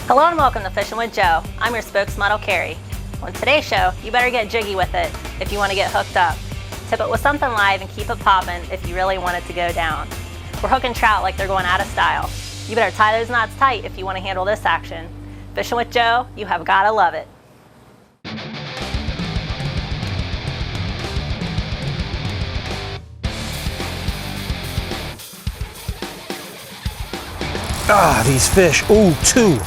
Hello and welcome to Fishing with Joe. I'm your spokesmodel, Carrie. On today's show, you better get jiggy with it if you want to get hooked up. Tip it with something live and keep it popping if you really want it to go down. We're hooking trout like they're going out of style. You better tie those knots tight if you want to handle this action. Fishing with Joe, you have gotta love it. Ah, these fish. Ooh, two.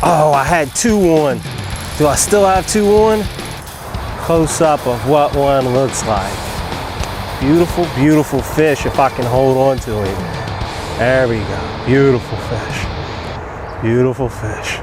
Oh, I had two on. Do I still have two on? Close up of what one looks like. Beautiful, beautiful fish if I can hold on to him. There we go. Beautiful fish. Beautiful fish.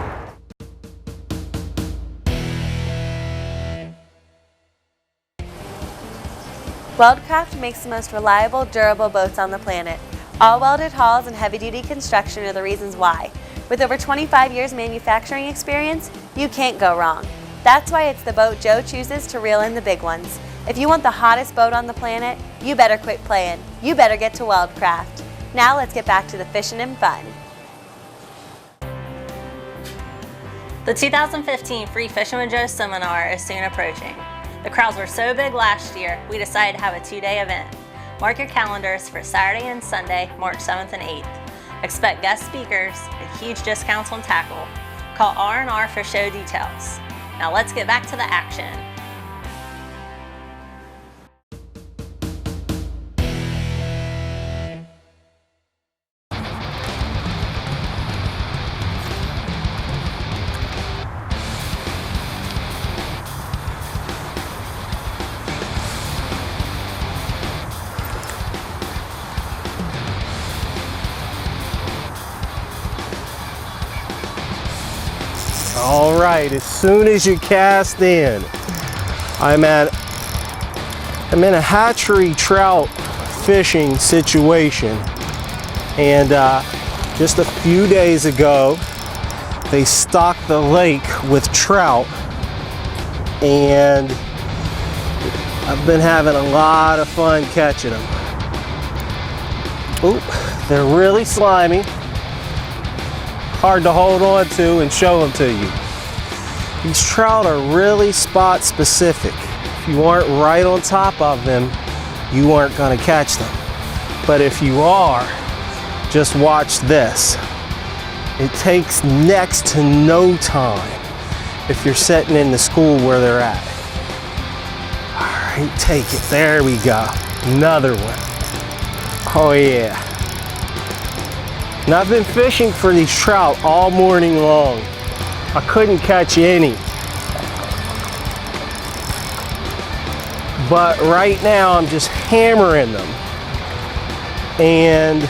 WeldCraft makes the most reliable, durable boats on the planet. All welded hulls and heavy-duty construction are the reasons why. With over 25 years manufacturing experience, you can't go wrong. That's why it's the boat Joe chooses to reel in the big ones. If you want the hottest boat on the planet, you better quit playing. You better get to WeldCraft. Now let's get back to the fishing and fun. The 2015 free Fisherman Joe Seminar is soon approaching. The crowds were so big last year, we decided to have a two-day event. Mark your calendars for Saturday and Sunday, March 7th and 8th. Expect guest speakers and huge discounts on tackle. Call R&R for show details. Now let's get back to the action. All right, as soon as you cast in, I'm in a hatchery trout fishing situation, and just a few days ago they stocked the lake with trout, and I've been having a lot of fun catching them. Oop, they're really slimy. Hard to hold on to and show them to you. These trout are really spot specific. If you aren't right on top of them, you aren't gonna catch them. But if you are, just watch this. It takes next to no time if you're sitting in the school where they're at. All right, take it, there we go. Another one. Oh yeah. And I've been fishing for these trout all morning long. I couldn't catch any. But right now I'm just hammering them. And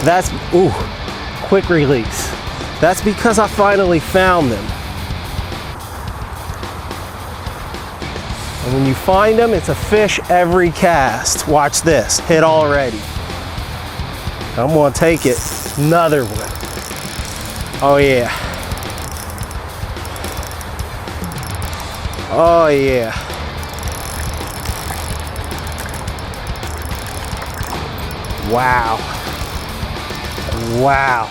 that's, ooh, quick release. That's because I finally found them. And when you find them, it's a fish every cast. Watch this, hit already. I'm gonna take it. Another one. Oh yeah. Oh yeah. Wow. Wow.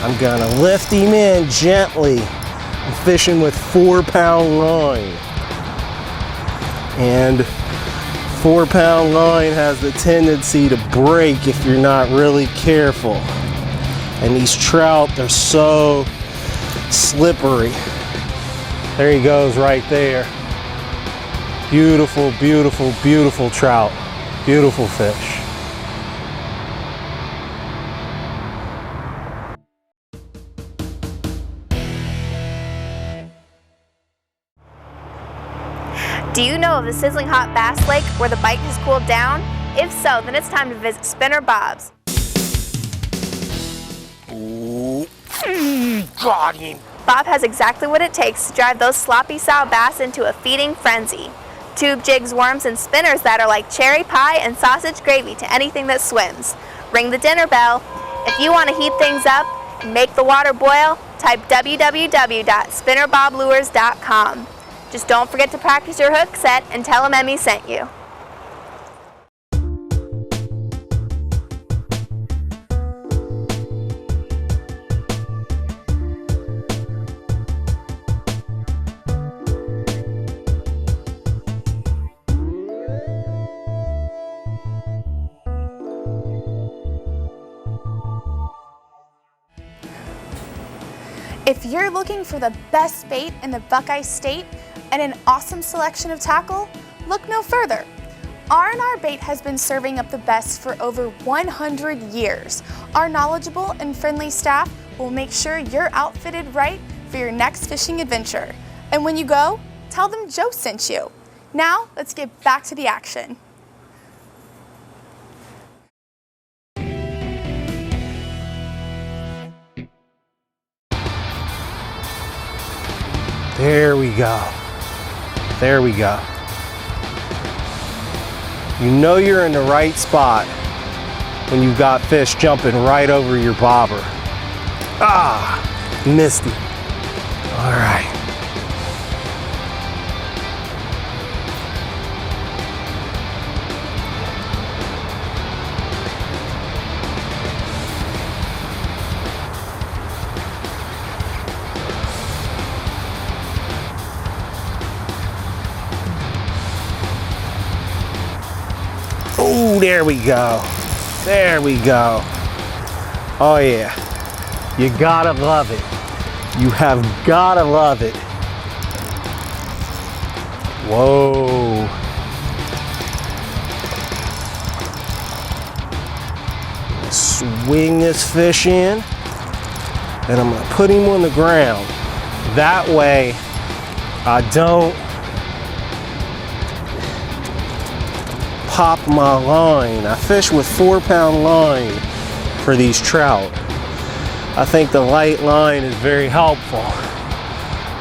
I'm gonna lift him in gently. I'm fishing with 4-pound line. And 4-pound line has the tendency to break if you're not really careful. And these trout, they're so slippery. There he goes right there. Beautiful, beautiful, beautiful trout. Beautiful fish. Do you know of a sizzling hot bass lake where the bite has cooled down? If so, then it's time to visit Spinner Bob's. Ooh, got him. Bob has exactly what it takes to drive those sloppy sow bass into a feeding frenzy. Tube jigs, worms, and spinners that are like cherry pie and sausage gravy to anything that swims. Ring the dinner bell. If you want to heat things up and make the water boil, type www.spinnerbobluers.com. Just don't forget to practice your hook set and tell them Emmy sent you. If you're looking for the best bait in the Buckeye State and an awesome selection of tackle, look no further. R&R Bait has been serving up the best for over 100 years. Our knowledgeable and friendly staff will make sure you're outfitted right for your next fishing adventure. And when you go, tell them Joe sent you. Now, let's get back to the action. There we go. There we go. You know you're in the right spot when you've got fish jumping right over your bobber. Ah, missed him. All right. Oh, there we go. There we go. Oh yeah. You gotta love it. You have gotta love it. Whoa. Swing this fish in, and I'm gonna put him on the ground. That way I don't pop my line. I fish with 4-pound line for these trout. I think the light line is very helpful.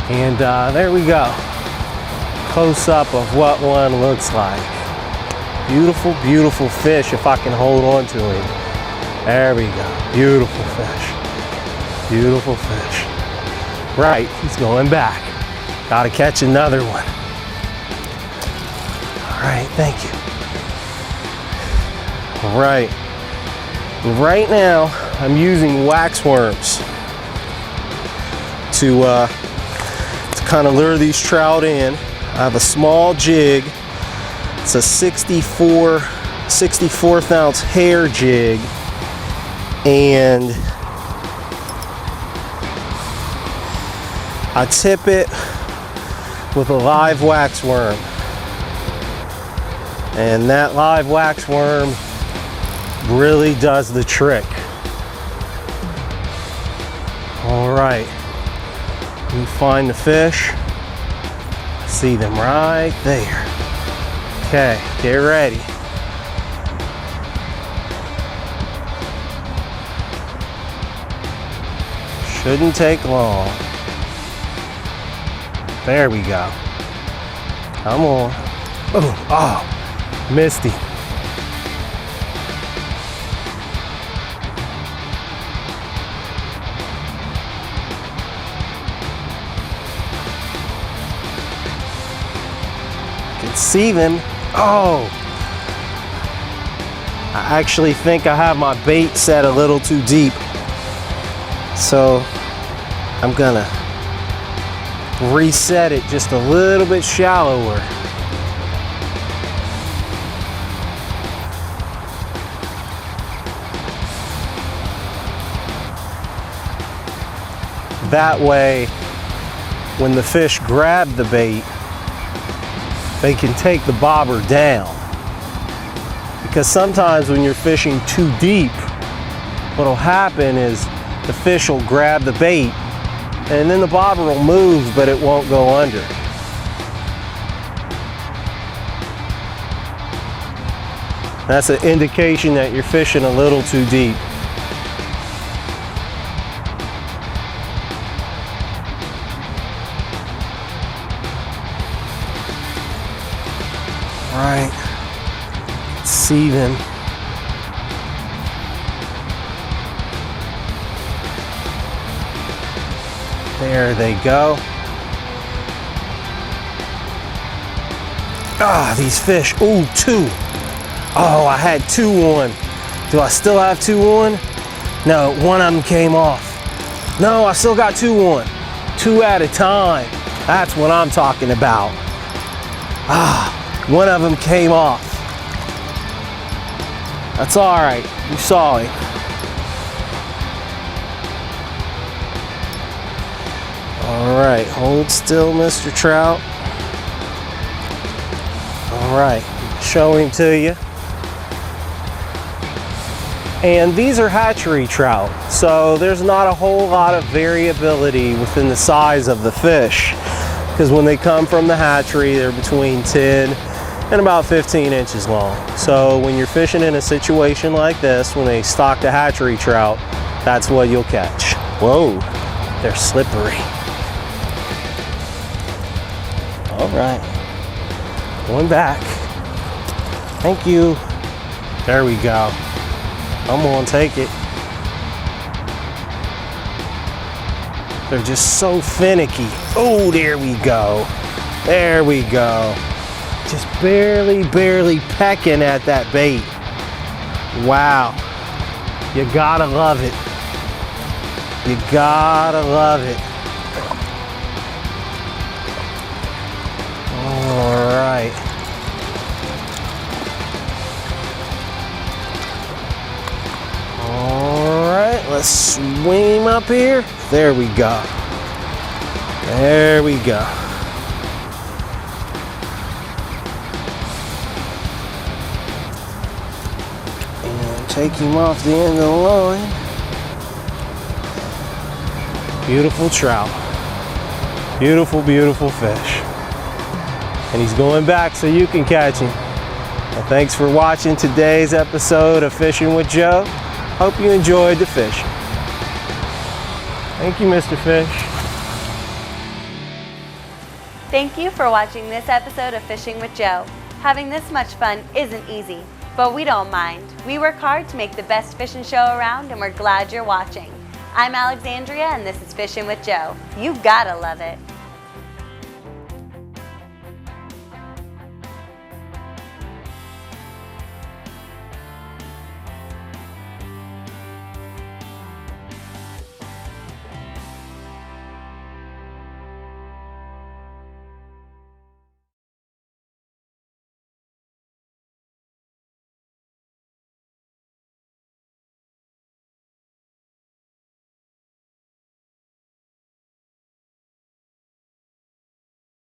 And there we go. Close up of what one looks like. Beautiful, beautiful fish if I can hold on to him. There we go. Beautiful fish. Beautiful fish. Right, he's going back. Gotta catch another one. All right, thank you. All right. Right now, I'm using wax worms to kind of lure these trout in. I have a small jig. It's a 64th ounce hair jig, and I tip it with a live wax worm. And that live wax worm really does the trick. All right, you find the fish, see them right there. Okay, get ready. Shouldn't take long. There we go. Come on. Oh, missed him. See them. Oh, I actually think I have my bait set a little too deep, so I'm gonna reset it just a little bit shallower. That way, when the fish grab the bait, they can take the bobber down. Because sometimes when you're fishing too deep, what'll happen is the fish will grab the bait and then the bobber will move, but it won't go under. That's an indication that you're fishing a little too deep. Right, see them. There they go. Ah, these fish. Ooh, 2. Oh, I had 2 on. Do I still have 2 on? No, one of them came off. No, I still got 2 on. 2 at a time. That's what I'm talking about. Ah. One of them came off. That's all right. You saw it. All right, hold still, Mr. Trout. All right, show him to you. And these are hatchery trout, so there's not a whole lot of variability within the size of the fish, because when they come from the hatchery, they're between 10 and about 15 inches long. So when you're fishing in a situation like this, when they stock the hatchery trout, that's what you'll catch. Whoa, they're slippery. All right, going back. Thank you. There we go. I'm gonna take it. They're just so finicky. Oh, there we go. There we go. Just barely pecking at that bait. Wow. You gotta love it. You gotta love it. All right. Let's swing him up here. There we go. There we go. And take him off the end of the line. Beautiful trout. Beautiful, beautiful fish. And he's going back so you can catch him. Well, thanks for watching today's episode of Fishing with Joe. Hope you enjoyed the fishing. Thank you, Mr. Fish. Thank you for watching this episode of Fishing with Joe. Having this much fun isn't easy, but we don't mind. We work hard to make the best fishing show around, and we're glad you're watching. I'm Alexandria, and this is Fishing with Joe. You gotta love it.